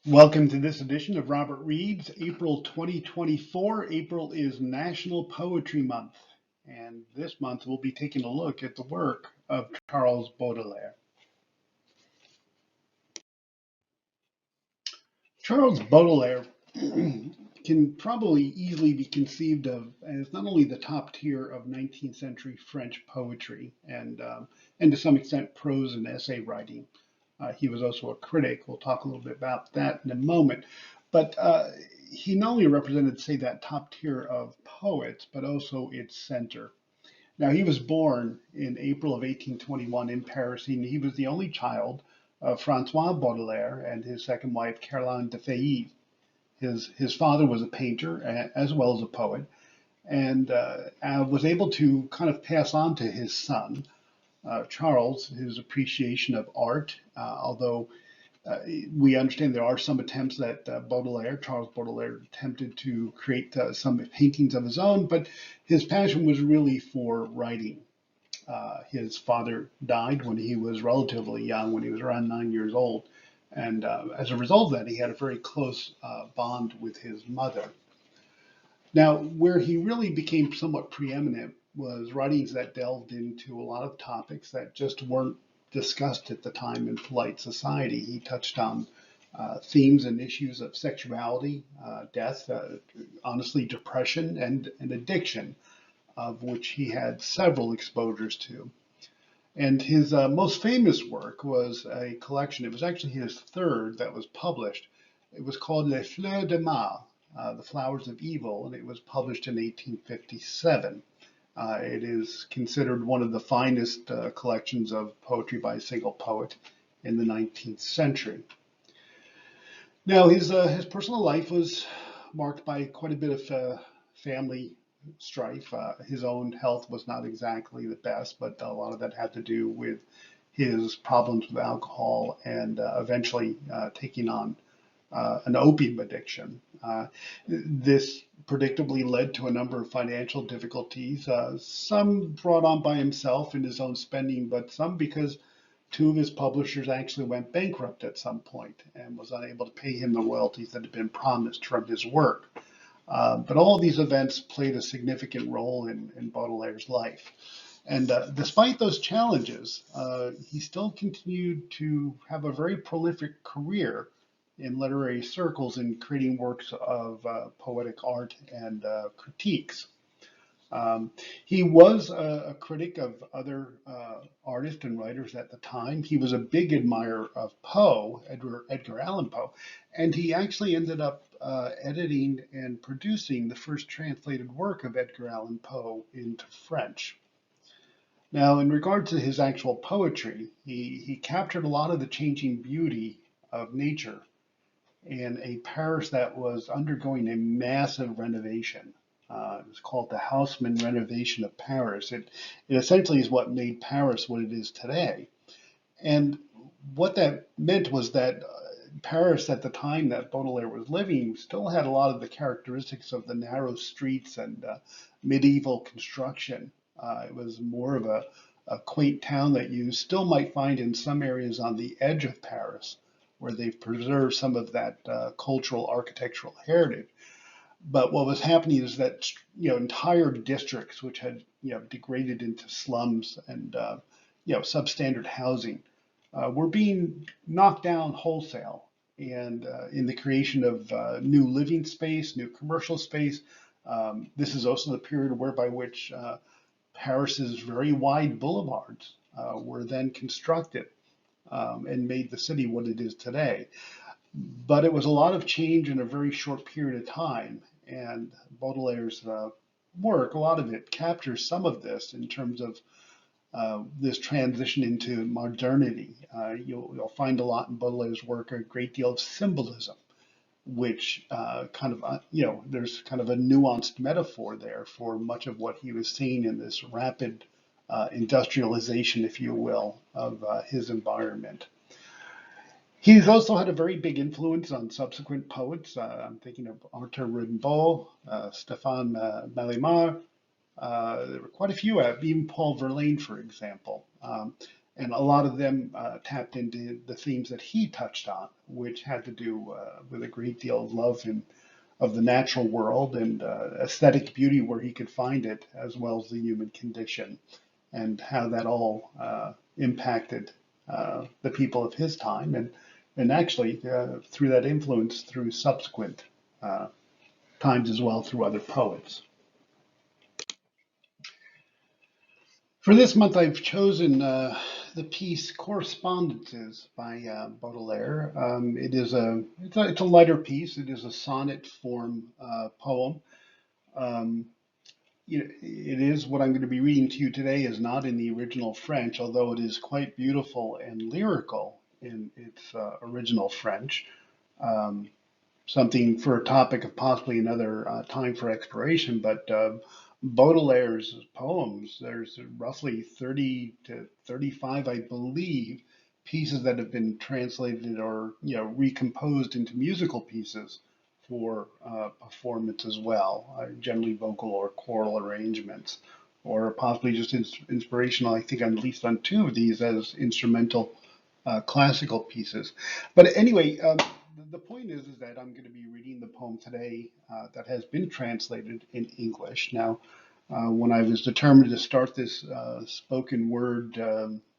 Welcome to this edition of Robert Reads, April 2024. April is National Poetry Month, and this month we'll be taking a look at the work of Charles Baudelaire. Charles Baudelaire can probably easily be conceived of as not only the top tier of 19th century French poetry and to some extent prose and essay writing. He was also a critic. We'll talk a little bit about that in a moment. But he not only represented, say, that top tier of poets, but also its center. Now, he was born in April of 1821 in Paris. He was the only child of Francois Baudelaire and his second wife, Caroline de Failly. His father was a painter as well as a poet, and was able to kind of pass on to his son, Charles, his appreciation of art, although we understand there are some attempts that Charles Baudelaire, attempted to create some paintings of his own, but his passion was really for writing. His father died when he was relatively young, when he was around 9 years old. And as a result of that, he had a very close bond with his mother. Now, where he really became somewhat preeminent was writings that delved into a lot of topics that just weren't discussed at the time in polite society. He touched on themes and issues of sexuality, death, honestly, depression, and addiction, of which he had several exposures to. And his most famous work was a collection. It was actually his third that was published. It was called Les Fleurs de Mal, The Flowers of Evil, and it was published in 1857. It is considered one of the finest collections of poetry by a single poet in the 19th century. Now, his personal life was marked by quite a bit of family strife. His own health was not exactly the best, but a lot of that had to do with his problems with alcohol and eventually taking on an opium addiction. This predictably led to a number of financial difficulties, some brought on by himself in his own spending, but some because two of his publishers actually went bankrupt at some point and was unable to pay him the royalties that had been promised from his work. But all of these events played a significant role in Baudelaire's life. And despite those challenges, he still continued to have a very prolific career in literary circles in creating works of poetic art and critiques. Um, he was a critic of other artists and writers at the time. He was a big admirer of Poe, Edgar Allan Poe, and he actually ended up editing and producing the first translated work of Edgar Allan Poe into French. Now, in regard to his actual poetry, he captured a lot of the changing beauty of nature in a parish that was undergoing a massive renovation. It was called the Haussmann renovation of Paris. It essentially is what made Paris what it is today. And what that meant was that Paris at the time that Baudelaire was living still had a lot of the characteristics of the narrow streets and medieval construction. It was more of a quaint town that you still might find in some areas on the edge of Paris, where they've preserved some of that cultural architectural heritage. But what was happening is that entire districts which had degraded into slums and substandard housing were being knocked down wholesale, and in the creation of new living space, new commercial space. This is also the period whereby which Paris's very wide boulevards were then constructed and made the city what it is today. But it was a lot of change in a very short period of time, and Baudelaire's work, a lot of it captures some of this in terms of this transition into modernity. You'll find a lot in Baudelaire's work, a great deal of symbolism, which there's kind of a nuanced metaphor there for much of what he was seeing in this rapid industrialization, if you will, of his environment. He's also had a very big influence on subsequent poets. I'm thinking of Arthur Rimbaud, Stéphane Mallarmé. There were quite a few, even Paul Verlaine, for example. And a lot of them tapped into the themes that he touched on, which had to do with a great deal of love and of the natural world and aesthetic beauty where he could find it, as well as the human condition, and how that all impacted the people of his time, and actually through that influence through subsequent uh, times as well through other poets. For this month, I've chosen the piece "Correspondences" by Baudelaire. It's a lighter piece. It is a sonnet form poem. Um, it is what I'm going to be reading to you today is not in the original French, although it is quite beautiful and lyrical in its original French. Um, Something for a topic of possibly another time for exploration, but Baudelaire's poems, there's roughly 30 to 35, I believe, pieces that have been translated or recomposed into musical pieces for performance as well, generally vocal or choral arrangements, or possibly just inspirational. I think at least on two of these as instrumental classical pieces. But anyway, the point is that I'm going to be reading the poem today that has been translated in English. Now, when I was determined to start this spoken word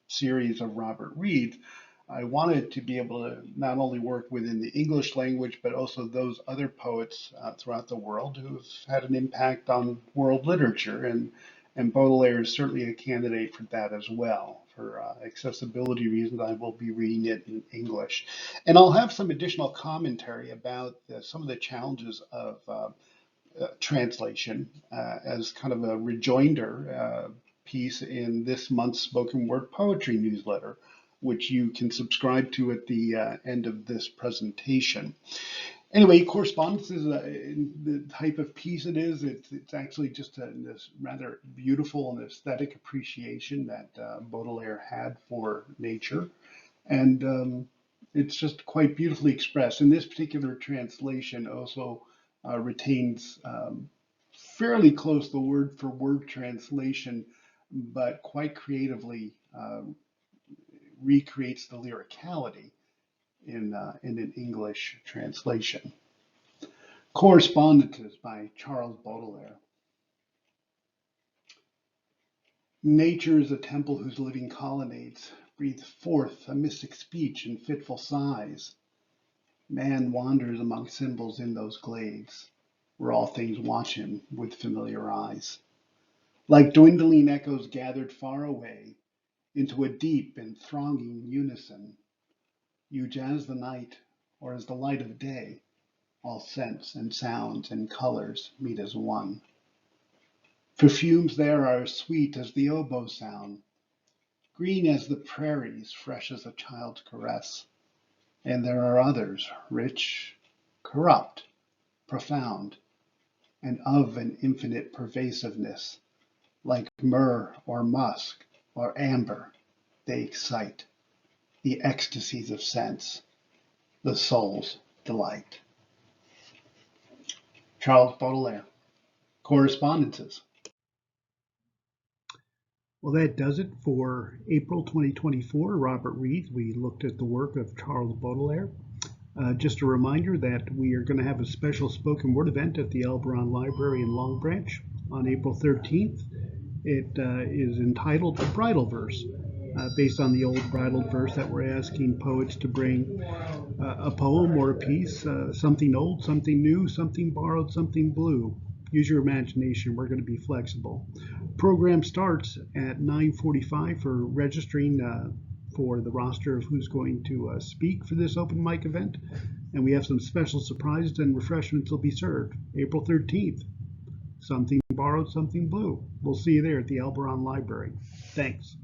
series of Robert Reed, I wanted to be able to not only work within the English language, but also those other poets throughout the world who've had an impact on world literature. And Baudelaire is certainly a candidate for that as well. For accessibility reasons, I will be reading it in English. And I'll have some additional commentary about some of the challenges of translation as kind of a rejoinder piece in this month's spoken word poetry newsletter, which you can subscribe to at the end of this presentation. Anyway, correspondence is the type of piece it is. It's actually just this rather beautiful and aesthetic appreciation that Baudelaire had for nature. And it's just quite beautifully expressed. And this particular translation also retains fairly close the word for word translation, but quite creatively recreates the lyricality in an English translation. Correspondences by Charles Baudelaire. Nature is a temple whose living colonnades breathe forth a mystic speech and fitful sighs. Man wanders among symbols in those glades, where all things watch him with familiar eyes. Like dwindling echoes gathered far away into a deep and thronging unison, huge as the night or as the light of day, all scents and sounds and colors meet as one. Perfumes there are sweet as the oboe sound, green as the prairies, fresh as a child's caress. And there are others, rich, corrupt, profound, and of an infinite pervasiveness, like myrrh or musk or amber, they excite the ecstasies of sense, the soul's delight. Charles Baudelaire, Correspondences. Well, that does it for April 2024. Robert Reed, we looked at the work of Charles Baudelaire. Just a reminder that we are going to have a special spoken word event at the Elberon Library in Long Branch on April 13th. It is entitled The Bridal Verse, based on the old bridal verse that we're asking poets to bring a poem or a piece, something old, something new, something borrowed, something blue. Use your imagination. We're going to be flexible. Program starts at 9:45 for registering for the roster of who's going to speak for this open mic event. And we have some special surprises and refreshments will be served. April 13th. Something borrowed, something blue. We'll see you there at the Elberon Library. Thanks.